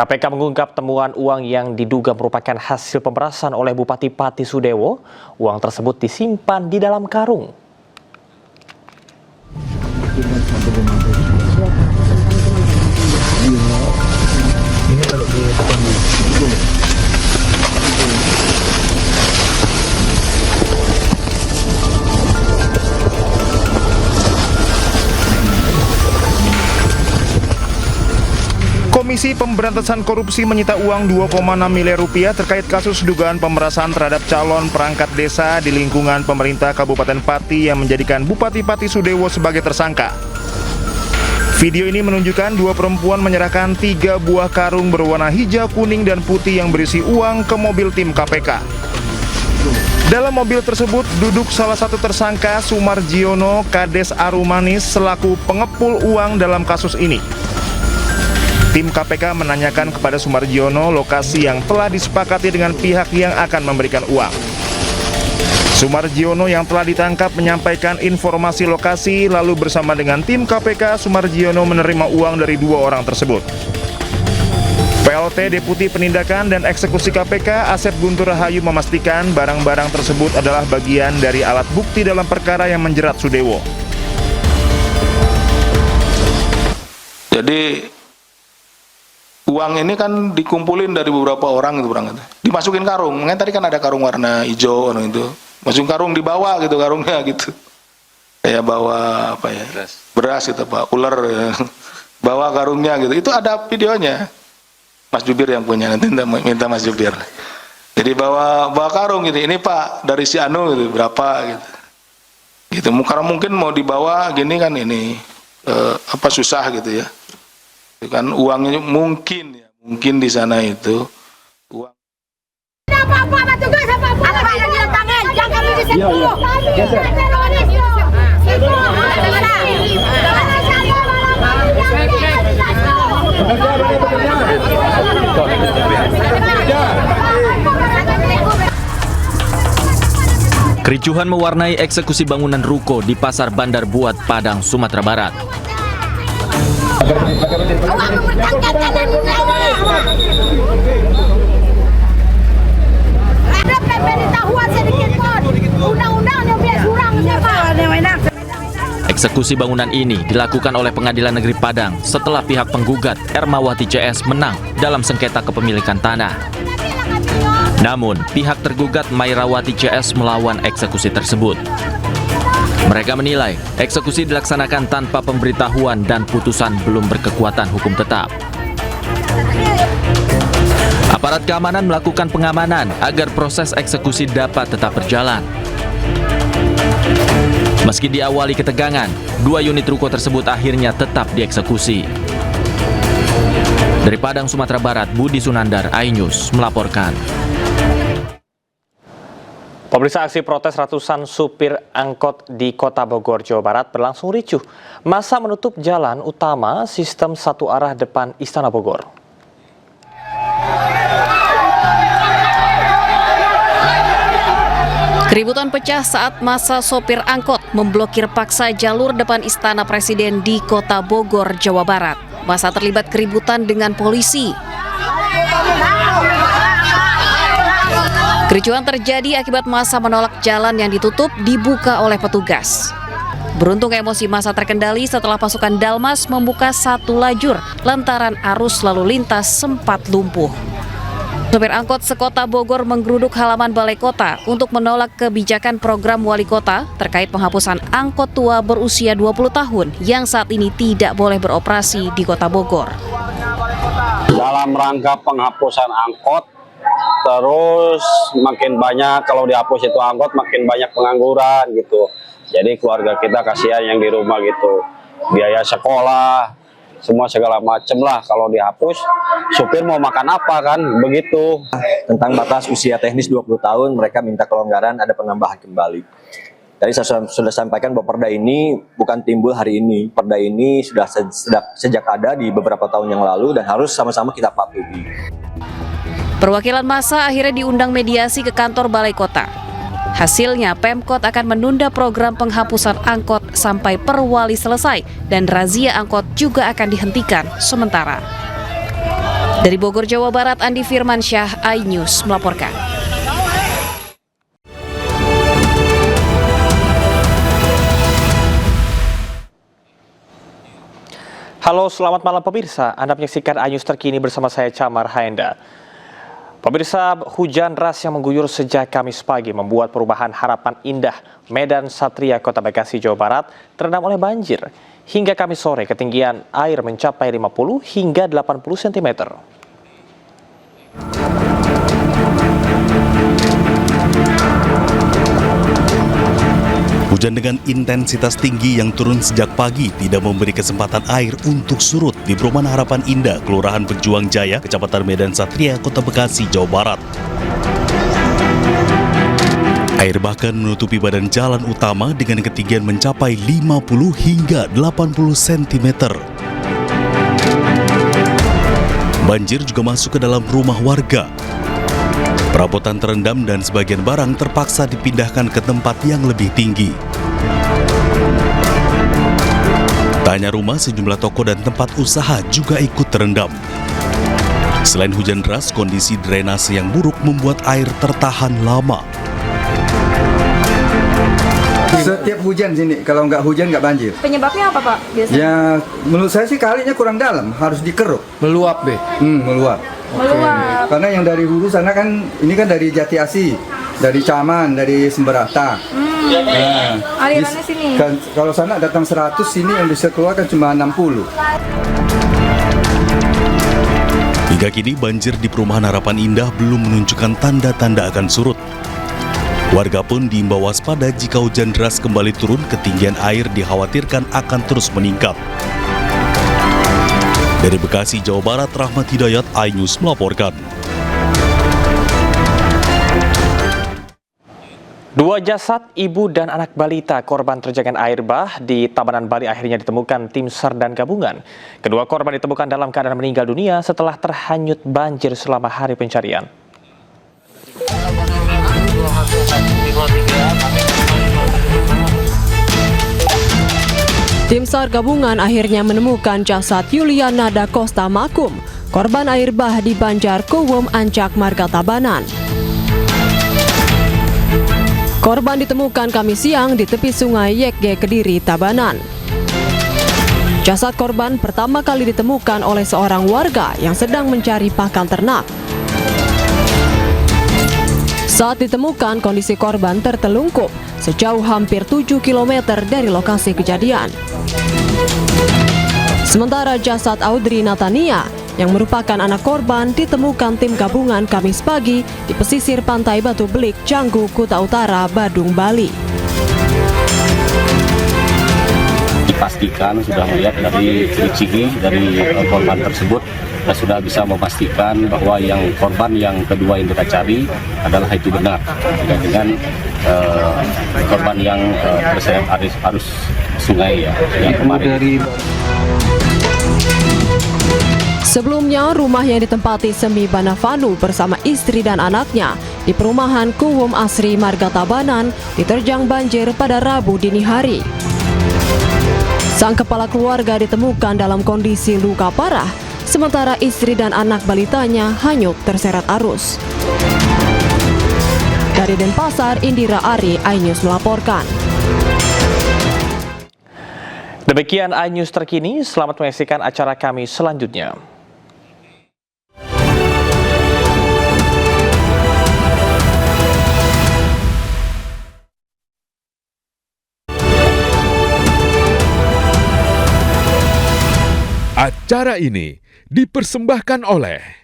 KPK mengungkap temuan uang yang diduga merupakan hasil pemerasan oleh Bupati Pati Sudewo. Uang tersebut disimpan di dalam karung. Komisi Pemberantasan Korupsi menyita uang 2,6 miliar rupiah terkait kasus dugaan pemerasan terhadap calon perangkat desa di lingkungan pemerintah Kabupaten Pati yang menjadikan Bupati Pati Sudewo sebagai tersangka. Video ini menunjukkan dua perempuan menyerahkan 3 buah karung berwarna hijau, kuning, dan putih yang berisi uang ke mobil tim KPK. Dalam mobil tersebut duduk salah satu tersangka, Sumarjiono Kades Arumanis, selaku pengepul uang dalam kasus ini. Tim KPK menanyakan kepada Sumarjiono lokasi yang telah disepakati dengan pihak yang akan memberikan uang. Sumarjiono yang telah ditangkap menyampaikan informasi lokasi, lalu bersama dengan tim KPK, Sumarjiono menerima uang dari 2 orang tersebut. PLT Deputi Penindakan dan Eksekusi KPK Asep Guntur Rahayu memastikan barang-barang tersebut adalah bagian dari alat bukti dalam perkara yang menjerat Sudewo. Jadi uang ini kan dikumpulin dari beberapa orang gitu, dimasukin karung. Mungkin tadi kan ada karung warna hijau itu, masukin karung, dibawa gitu karungnya gitu. Kayak bawa apa ya? Beras gitu Pak, ular ya. Bawa karungnya gitu. Itu ada videonya. Mas Jubir yang punya, nanti minta Mas Jubir. Jadi bawa karung gitu. Ini Pak dari si Anu gitu, berapa gitu. Gitu. Karena mungkin mau dibawa gini kan ini susah gitu ya. Kan uangnya mungkin di sana itu uang. Kericuhan mewarnai eksekusi bangunan ruko di Pasar Bandar Buat, Padang, Sumatera Barat. Eksekusi bangunan ini dilakukan oleh Pengadilan Negeri Padang setelah pihak penggugat Ermawati CS menang dalam sengketa kepemilikan tanah. Namun, pihak tergugat Mairawati CS melawan eksekusi tersebut. Mereka menilai eksekusi dilaksanakan tanpa pemberitahuan dan putusan belum berkekuatan hukum tetap. Aparat keamanan melakukan pengamanan agar proses eksekusi dapat tetap berjalan. Meski diawali ketegangan, 2 unit ruko tersebut akhirnya tetap dieksekusi. Dari Padang, Sumatera Barat, Budi Sunandar, iNews melaporkan. Pemirsa, aksi protes ratusan supir angkot di Kota Bogor, Jawa Barat berlangsung ricuh. Massa menutup jalan utama sistem satu arah depan Istana Bogor. Keributan pecah saat massa sopir angkot memblokir paksa jalur depan Istana Presiden di Kota Bogor, Jawa Barat. Massa terlibat keributan dengan polisi. Kericuhan terjadi akibat massa menolak jalan yang ditutup dibuka oleh petugas. Beruntung emosi massa terkendali setelah pasukan Dalmas membuka satu lajur lantaran arus lalu lintas sempat lumpuh. Sopir angkot sekota Bogor menggeruduk halaman Balai Kota untuk menolak kebijakan program Wali Kota terkait penghapusan angkot tua berusia 20 tahun yang saat ini tidak boleh beroperasi di Kota Bogor. Dalam rangka penghapusan angkot, terus makin banyak, kalau dihapus itu angkot makin banyak pengangguran gitu. Jadi keluarga kita kasihan yang di rumah gitu, biaya sekolah, semua segala macem lah. Kalau dihapus, supir mau makan apa kan, begitu. Tentang batas usia teknis 20 tahun, mereka minta kelonggaran, ada penambahan kembali. Tadi saya sudah sampaikan bahwa perda ini bukan timbul hari ini. Perda ini sudah sejak ada di beberapa tahun yang lalu dan harus sama-sama kita patuhi. Perwakilan massa akhirnya diundang mediasi ke kantor Balai Kota. Hasilnya, Pemkot akan menunda program penghapusan angkot sampai perwali selesai dan razia angkot juga akan dihentikan sementara. Dari Bogor, Jawa Barat, Andi Firmansyah, iNews melaporkan. Halo, selamat malam pemirsa. Anda menyaksikan iNews terkini bersama saya Camar Haenda. Pemirsa, hujan deras yang mengguyur sejak Kamis pagi membuat perumahan Harapan Indah, Medan Satria, Kota Bekasi, Jawa Barat terendam oleh banjir. Hingga Kamis sore, ketinggian air mencapai 50 hingga 80 cm. Hujan dengan intensitas tinggi yang turun sejak pagi tidak memberi kesempatan air untuk surut di perumahan Harapan Indah, Kelurahan Pejuang Jaya, Kecamatan Medan Satria, Kota Bekasi, Jawa Barat. Air bahkan menutupi badan jalan utama dengan ketinggian mencapai 50 hingga 80 cm. Banjir juga masuk ke dalam rumah warga. Perabotan terendam dan sebagian barang terpaksa dipindahkan ke tempat yang lebih tinggi. Tak hanya rumah, sejumlah toko dan tempat usaha juga ikut terendam. Selain hujan deras, kondisi drainase yang buruk membuat air tertahan lama. Setiap hujan sini, kalau nggak hujan nggak banjir. Penyebabnya apa Pak biasanya? Ya, menurut saya sih kalinya kurang dalam, harus dikeruk. Meluap deh. Meluap. Meluap. Karena yang dari hulu sana kan, ini kan dari Jati Asih, dari Caman, dari Semberata. Nah, alirannya sini. Kalau sana datang 100, sini yang bisa keluar kan cuma 60. Hingga kini banjir di perumahan Harapan Indah belum menunjukkan tanda-tanda akan surut. Warga pun diimbau waspada jika hujan deras kembali turun, ketinggian air dikhawatirkan akan terus meningkat. Dari Bekasi, Jawa Barat, Rahmat Hidayat, iNews melaporkan. Dua jasad ibu dan anak balita korban terjangan air bah di Tabanan, Bali akhirnya ditemukan tim SAR dan gabungan. Kedua korban ditemukan dalam keadaan meninggal dunia setelah terhanyut banjir selama hari pencarian. Tim SAR gabungan akhirnya menemukan jasad Yuliana Da Costa Makum, korban air bah di Banjar Kuwum, Ancak, Marga Tabanan. Korban ditemukan Kamis siang di tepi sungai Yekge, Kediri, Tabanan. Jasad korban pertama kali ditemukan oleh seorang warga yang sedang mencari pakan ternak. Saat ditemukan, kondisi korban tertelungkup sejauh hampir 7 km dari lokasi kejadian. Sementara jasad Audrey Natania yang merupakan anak korban ditemukan tim gabungan Kamis pagi di pesisir pantai Batu Belik, Canggu, Kuta Utara, Badung, Bali. Dipastikan sudah melihat dari ciri-ciri dari korban tersebut, kita sudah bisa memastikan bahwa yang korban yang kedua yang kita cari adalah itu benar dengan korban yang terseret arus sungai yang kemarin. Sebelumnya, rumah yang ditempati Semi Banavanu bersama istri dan anaknya di perumahan Kuwum Asri, Marga Tabanan diterjang banjir pada Rabu dini hari. Sang kepala keluarga ditemukan dalam kondisi luka parah, sementara istri dan anak balitanya hanyut terseret arus. Dari Denpasar, Indira Ari, iNews melaporkan. Demikian iNews terkini, selamat menyaksikan acara kami selanjutnya. Acara ini dipersembahkan oleh